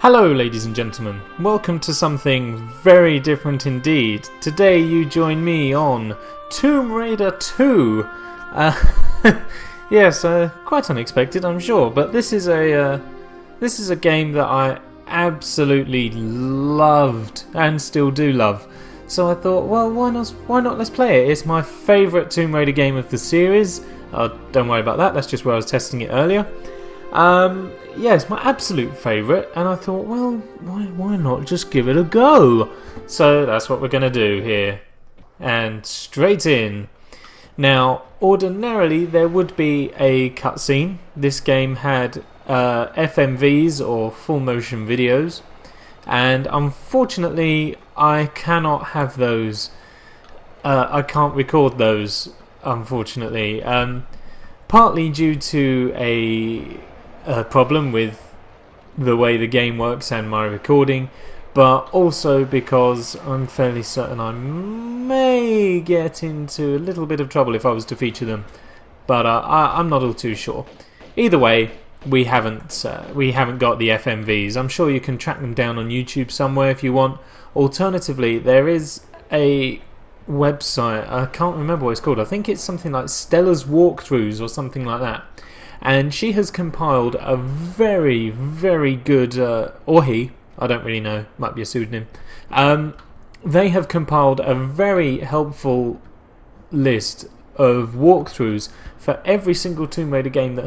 Hello ladies and gentlemen, welcome to something very different indeed. Today you join me on Tomb Raider 2. Yes, quite unexpected I'm sure, but this is a game that I absolutely loved and still do love. So I thought, well, why not let's play it. It's my favourite Tomb Raider game of the series. Don't worry about that, that's just where I was testing it earlier. Yeah, it's my absolute favourite, and I thought, well, why not just give it a go? So that's what we're going to do here. And straight in. Now, ordinarily there would be a cutscene. This game had FMVs or full motion videos, and unfortunately I cannot have those. I can't record those, unfortunately. Partly due to a problem with the way the game works and my recording, but also because I'm fairly certain I may get into a little bit of trouble if I was to feature them, but I'm not all too sure. Either way, we haven't got the FMVs. I'm sure you can track them down on YouTube somewhere if you want. Alternatively, there is a website, I can't remember what it's called, I think it's something like Stella's Walkthroughs or something like that, and she has compiled a very, very good, or he, I don't really know, might be a pseudonym, they have compiled a very helpful list of walkthroughs for every single Tomb Raider game that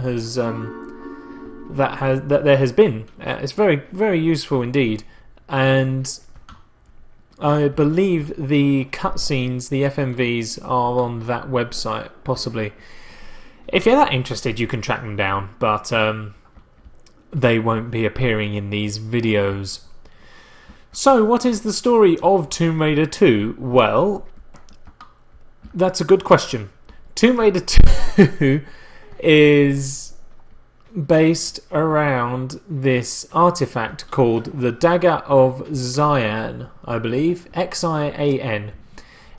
there has been. It's very, very useful indeed, and I believe the cutscenes, the FMVs, are on that website, possibly. If you're that interested, you can track them down, but they won't be appearing in these videos. So, what is the story of Tomb Raider 2? Well, that's a good question. Tomb Raider 2 is based around this artifact called the Dagger of Xian, I believe, Xian.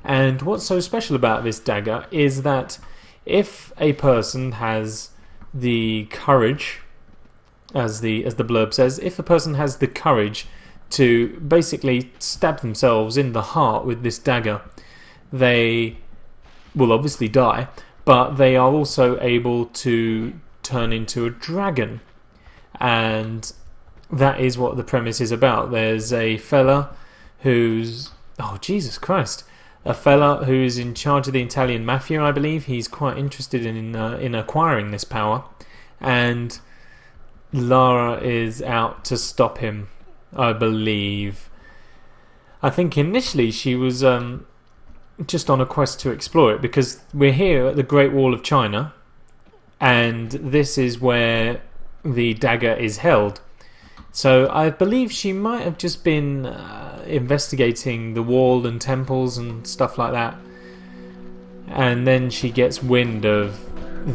And what's so special about this dagger is that if a person has the courage, as the blurb says, if a person has the courage to basically stab themselves in the heart with this dagger, they will obviously die, but they are also able to turn into a dragon. And that is what the premise is about. There's a fella who's, oh Jesus Christ, a fella who's in charge of the Italian mafia, I believe. He's quite interested in acquiring this power, and Lara is out to stop him, I believe. I think initially she was just on a quest to explore it, because we're here at the Great Wall of China, and this is where the dagger is held. So I believe she might have just been investigating the wall and temples and stuff like that, and then she gets wind of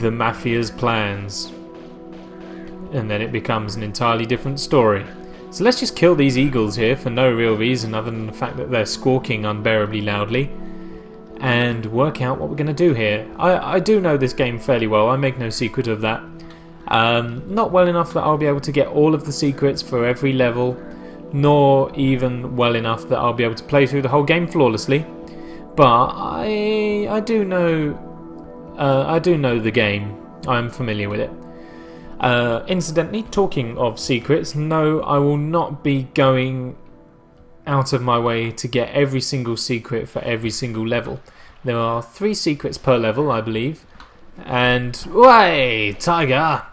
the mafia's plans, and then it becomes an entirely different story. So let's just kill these eagles here for no real reason other than the fact that they're squawking unbearably loudly, and work out what we're going to do here. I do know this game fairly well, I make no secret of that. Not well enough that I'll be able to get all of the secrets for every level, nor even well enough that I'll be able to play through the whole game flawlessly. But I do know the game. I'm familiar with it. Incidentally, talking of secrets, no, I will not be going out of my way to get every single secret for every single level. There are 3 secrets per level, I believe. And way, tiger!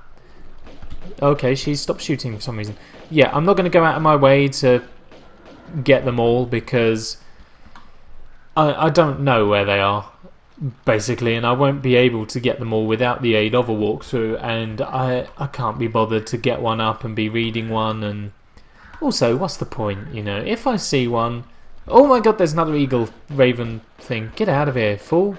Okay, she stopped shooting for some reason. Yeah, I'm not going to go out of my way to get them all, because I don't know where they are, basically, and I won't be able to get them all without the aid of a walkthrough, and I can't be bothered to get one up and be reading one, and also, what's the point, you know? If I see one... Oh my god, there's another eagle raven thing. Get out of here, fool.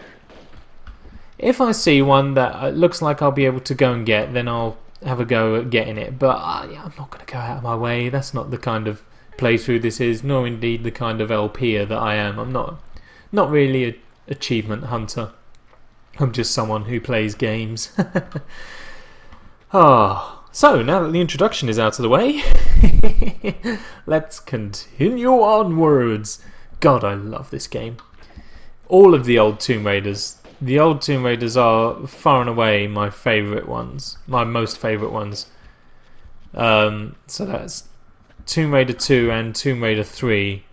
If I see one that looks like I'll be able to go and get, then I'll have a go at getting it. But yeah, I'm not going to go out of my way. That's not the kind of playthrough this is, nor indeed the kind of LPer that I am. I'm not really an achievement hunter. I'm just someone who plays games. Ah, So, now that the introduction is out of the way, let's continue onwards. God, I love this game. All of the old Tomb Raiders. The old Tomb Raiders are far and away my favourite ones. My most favourite ones. So that's Tomb Raider 2 and Tomb Raider 3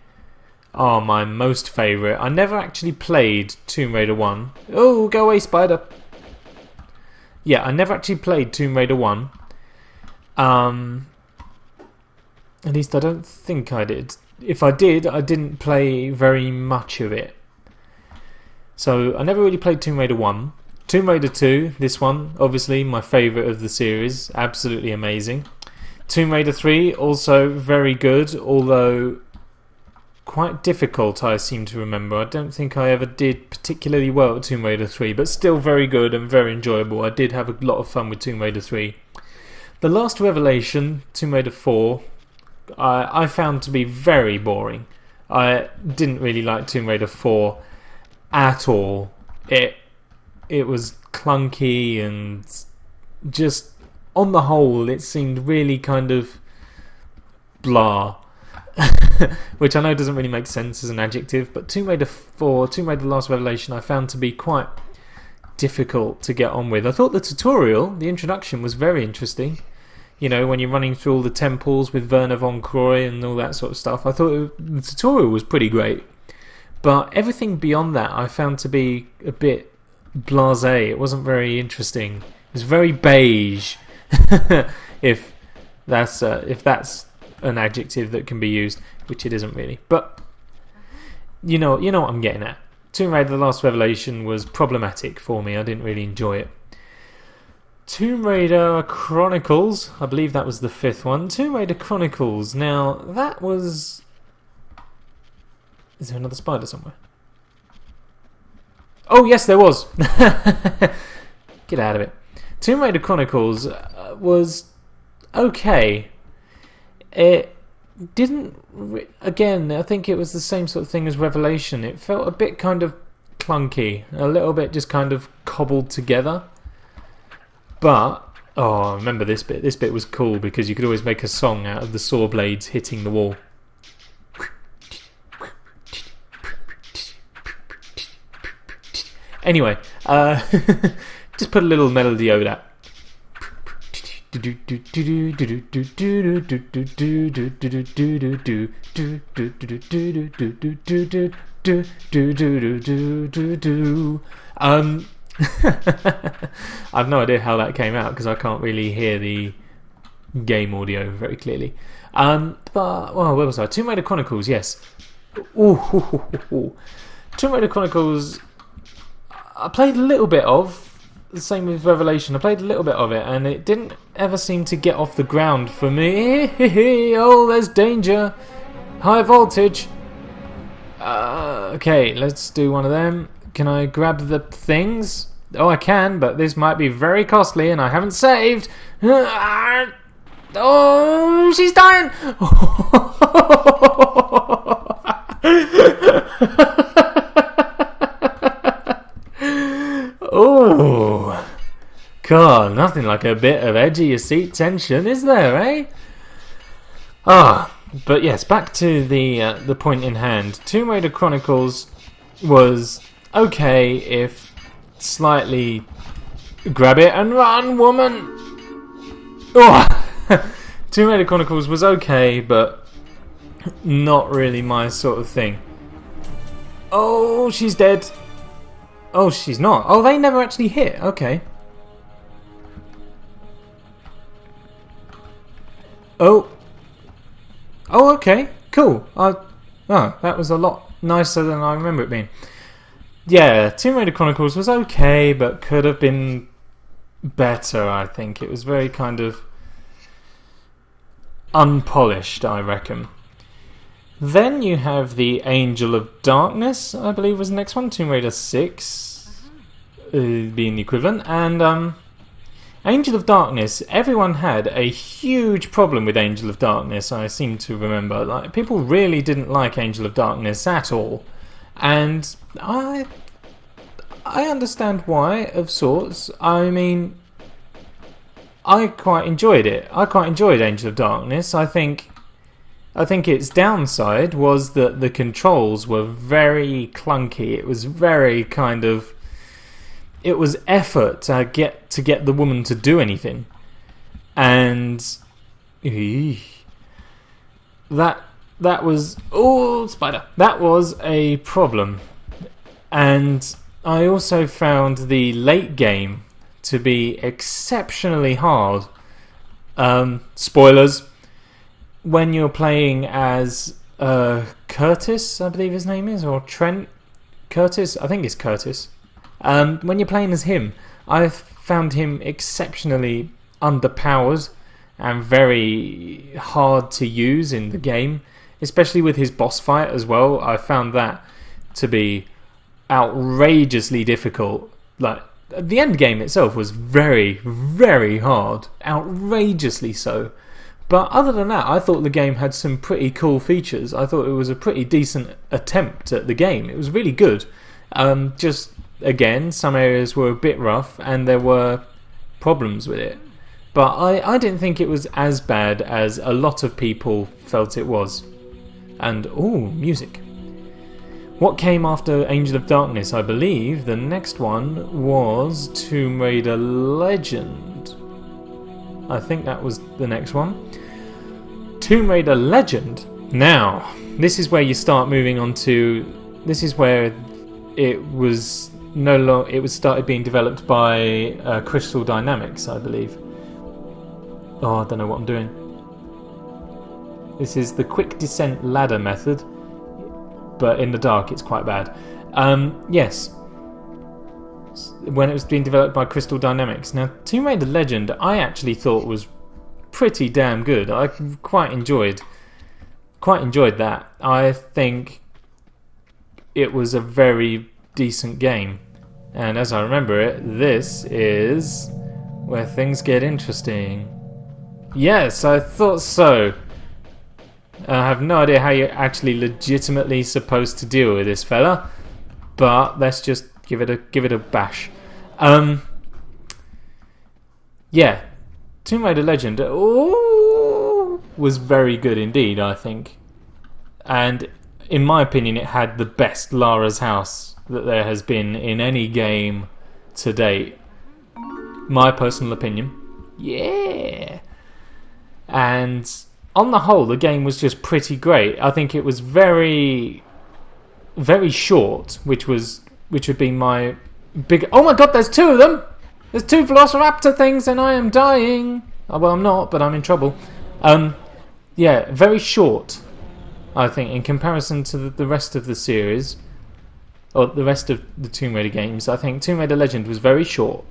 are my most favourite. I never actually played Tomb Raider 1. Oh, go away, spider! Yeah, I never actually played Tomb Raider 1. At least I don't think I did. If I did, I didn't play very much of it. So I never really played Tomb Raider 1. Tomb Raider 2, this one, obviously my favourite of the series. Absolutely amazing. Tomb Raider 3, also very good, although quite difficult, I seem to remember. I don't think I ever did particularly well at Tomb Raider 3, but still very good and very enjoyable. I did have a lot of fun with Tomb Raider 3. The Last Revelation, Tomb Raider 4, I found to be very boring. I didn't really like Tomb Raider 4 at all. It was clunky and just, on the whole, it seemed really kind of blah. Which I know doesn't really make sense as an adjective, but Tomb Raider 4, Tomb Raider The Last Revelation, I found to be quite difficult to get on with. I thought the tutorial, the introduction, was very interesting. You know, when you're running through all the temples with Werner von Croy and all that sort of stuff. I thought the tutorial was pretty great. But everything beyond that I found to be a bit blasé. It wasn't very interesting. It was very beige. if that's an adjective that can be used, which it isn't really. But you know what I'm getting at. Tomb Raider The Last Revelation was problematic for me. I didn't really enjoy it. Tomb Raider Chronicles, I believe that was the 5th one. Tomb Raider Chronicles, now that was... Is there another spider somewhere? Oh yes, there was! Get out of it. Tomb Raider Chronicles was okay. It didn't... Again, I think it was the same sort of thing as Revelation. It felt a bit kind of clunky. A little bit just kind of cobbled together. But, oh, I remember this bit. This bit was cool because you could always make a song out of the saw blades hitting the wall. Anyway, just put a little melody over that. I've no idea how that came out because I can't really hear the game audio very clearly. But well, where was I? Tomb Raider Chronicles, yes. Ooh. Tomb Raider Chronicles, I played a little bit of. The same with Revelation. I played a little bit of it, and it didn't ever seem to get off the ground for me. Oh, there's danger. High voltage. Okay, let's do one of them. Can I grab the things? Oh, I can, but this might be very costly, and I haven't saved. Oh, she's dying. Oh, God, nothing like a bit of edge of your seat tension, is there, eh? But yes, back to the point in hand. Tomb Raider Chronicles was okay, if slightly... Grab it and run, woman! Oh! Tomb Raider Chronicles was okay, but not really my sort of thing. Oh, she's dead. Oh, she's not. Oh, they never actually hit. Okay. Oh. Oh, okay. Cool. Oh, that was a lot nicer than I remember it being. Yeah, Tomb Raider Chronicles was okay, but could have been better, I think. It was very kind of unpolished, I reckon. Then you have the Angel of Darkness, I believe was the next one. Tomb Raider 6 being the equivalent. And Angel of Darkness, everyone had a huge problem with Angel of Darkness, I seem to remember. Like, people really didn't like Angel of Darkness at all. And I understand why, of sorts. I mean, I quite enjoyed it. I quite enjoyed Angel of Darkness. I think its downside was that the controls were very clunky. It was very kind of... It was effort to get the woman to do anything. And... That was... Oh, spider! That was a problem. And I also found the late game to be exceptionally hard. Spoilers. When you're playing as Curtis, I believe his name is, or Trent Curtis, I think it's Curtis. When you're playing as him, I found him exceptionally underpowered and very hard to use in the game, especially with his boss fight as well. I found that to be outrageously difficult. Like, the end game itself was very, very hard, outrageously so. But other than that, I thought the game had some pretty cool features. I thought it was a pretty decent attempt at the game. It was really good. Just, again, some areas were a bit rough and there were problems with it. But I didn't think it was as bad as a lot of people felt it was. And, ooh, music. What came after Angel of Darkness? I believe the next one was Tomb Raider Legend. I think that was the next one. Tomb Raider Legend. Now, this is where you start moving on to... This is where it was no longer... It was started being developed by Crystal Dynamics, I believe. Oh, I don't know what I'm doing. This is the quick descent ladder method, but in the dark it's quite bad. Yes. When it was being developed by Crystal Dynamics. Now, Tomb Raider Legend, I actually thought was pretty damn good. I quite enjoyed that. I think it was a very decent game. And as I remember it, this is where things get interesting. Yes, I thought so. I have no idea how you're actually legitimately supposed to deal with this fella, but let's just give it a bash. Yeah, Tomb Raider Legend was very good indeed, I think. And in my opinion, it had the best Lara's house that there has been in any game to date. My personal opinion. Yeah. And on the whole, the game was just pretty great. I think it was very, very short, which would be my big... Oh my god, there's two of them! There's two Velociraptor things and I am dying! Oh, well, I'm not, but I'm in trouble. Yeah, very short, I think, in comparison to the rest of the series, or the rest of the Tomb Raider games. I think Tomb Raider Legend was very short.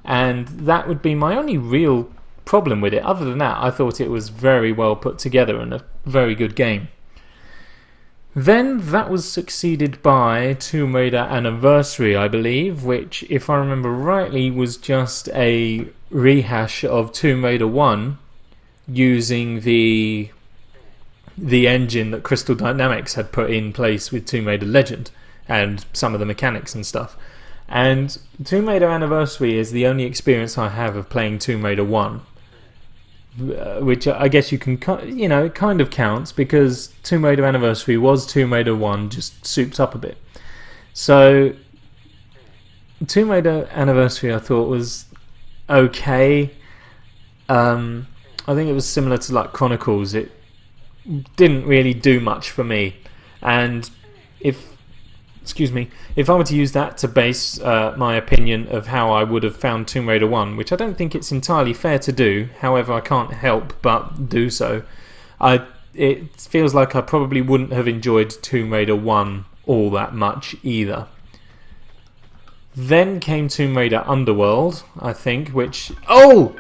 And that would be my only real problem with it. Other than that, I thought it was very well put together and a very good game. Then that was succeeded by Tomb Raider Anniversary, I believe, which, if I remember rightly, was just a rehash of Tomb Raider 1 using the engine that Crystal Dynamics had put in place with Tomb Raider Legend and some of the mechanics and stuff. And Tomb Raider Anniversary is the only experience I have of playing Tomb Raider 1. Which I guess you can, kind of counts, because Tomb Raider Anniversary was Tomb Raider 1 just souped up a bit. So Tomb Raider Anniversary I thought was okay. I think it was similar to like Chronicles. It didn't really do much for me. And if I were to use that to base my opinion of how I would have found Tomb Raider 1, which I don't think it's entirely fair to do, however I can't help but do so, it feels like I probably wouldn't have enjoyed Tomb Raider 1 all that much either. Then came Tomb Raider Underworld, I think, which... Oh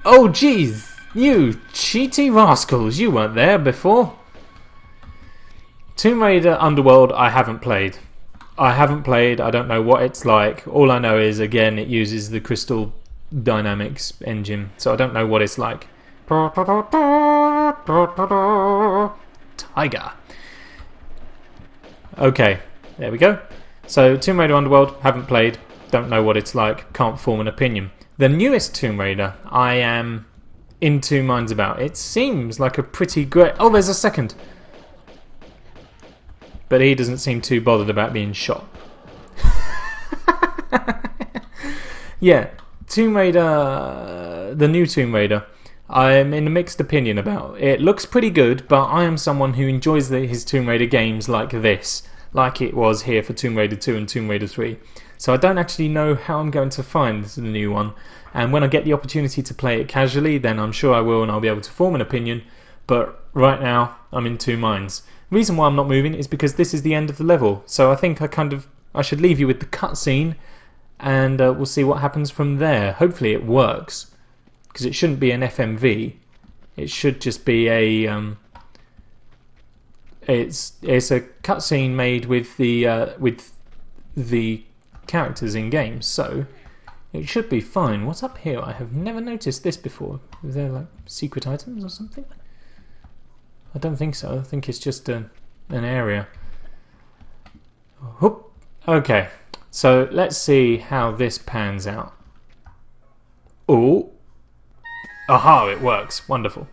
jeez! You cheaty rascals, you weren't there before. Tomb Raider Underworld I haven't played. I don't know what it's like. All I know is, again, it uses the Crystal Dynamics engine, so I don't know what it's like. Tiger. Okay, there we go. So, Tomb Raider Underworld, haven't played, don't know what it's like, can't form an opinion. The newest Tomb Raider, I am in two minds about. It seems like a pretty great... Oh, there's a second. But he doesn't seem too bothered about being shot. Yeah, Tomb Raider, the new Tomb Raider, I'm in a mixed opinion about. It looks pretty good, but I am someone who enjoys his Tomb Raider games like this, like it was here for Tomb Raider 2 and Tomb Raider 3. So I don't actually know how I'm going to find the new one, and when I get the opportunity to play it casually, then I'm sure I will and I'll be able to form an opinion, but right now I'm in two minds. The reason why I'm not moving is because this is the end of the level, so I think I should leave you with the cutscene, and we'll see what happens from there. Hopefully it works, because it shouldn't be an FMV. It should just be a it's a cutscene made with the characters in games, so it should be fine. What's up here? I have never noticed this before. Is there like secret items or something? I don't think so. I think it's just an area. Whoop. Okay, so let's see how this pans out. Oh, aha! It works. Wonderful.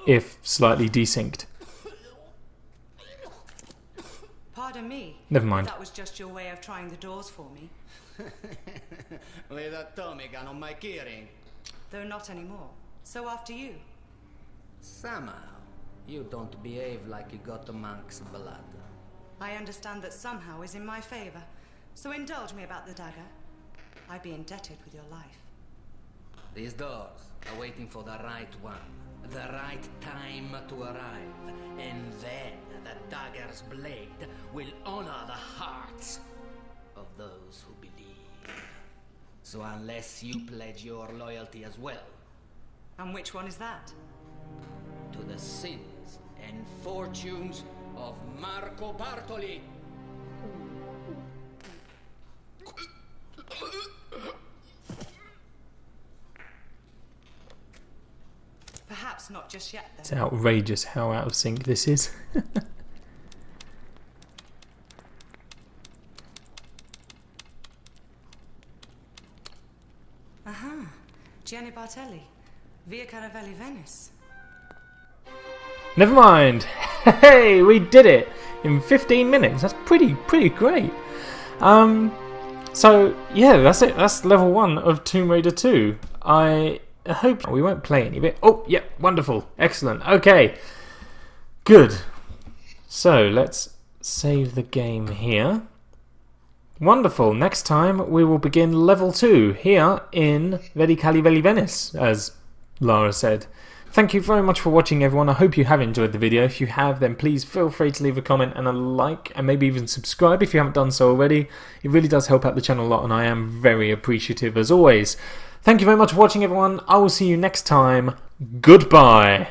If slightly desynced. Pardon me. Never mind. That was just your way of trying the doors for me. With a Tommy gun on my keyring. Though not anymore. So after you. Somehow, you don't behave like you got the monk's blood. I understand that somehow is in my favor. So indulge me about the dagger. I'd be indebted with your life. These doors are waiting for the right one. The right time to arrive. And then the dagger's blade will honor the hearts of those who believe. So unless you pledge your loyalty as well. And which one is that? To the sins and fortunes of Marco Bartoli. Perhaps not just yet, then. It's outrageous how out of sync this is. Aha, Gianni Bartelli, Via Caravelli, Venice. Never mind. Hey, we did it in 15 minutes. That's pretty great. So yeah, that's it. That's level 1 of Tomb Raider 2. I hope we won't play any bit. Oh, yeah, wonderful, excellent. Okay, good. So let's save the game here. Wonderful. Next time we will begin level 2 here in Vedi Cali Venice, as Lara said. Thank you very much for watching, everyone. I hope you have enjoyed the video. If you have, then please feel free to leave a comment and a like, and maybe even subscribe if you haven't done so already. It really does help out the channel a lot, and I am very appreciative as always. Thank you very much for watching, everyone. I will see you next time. Goodbye.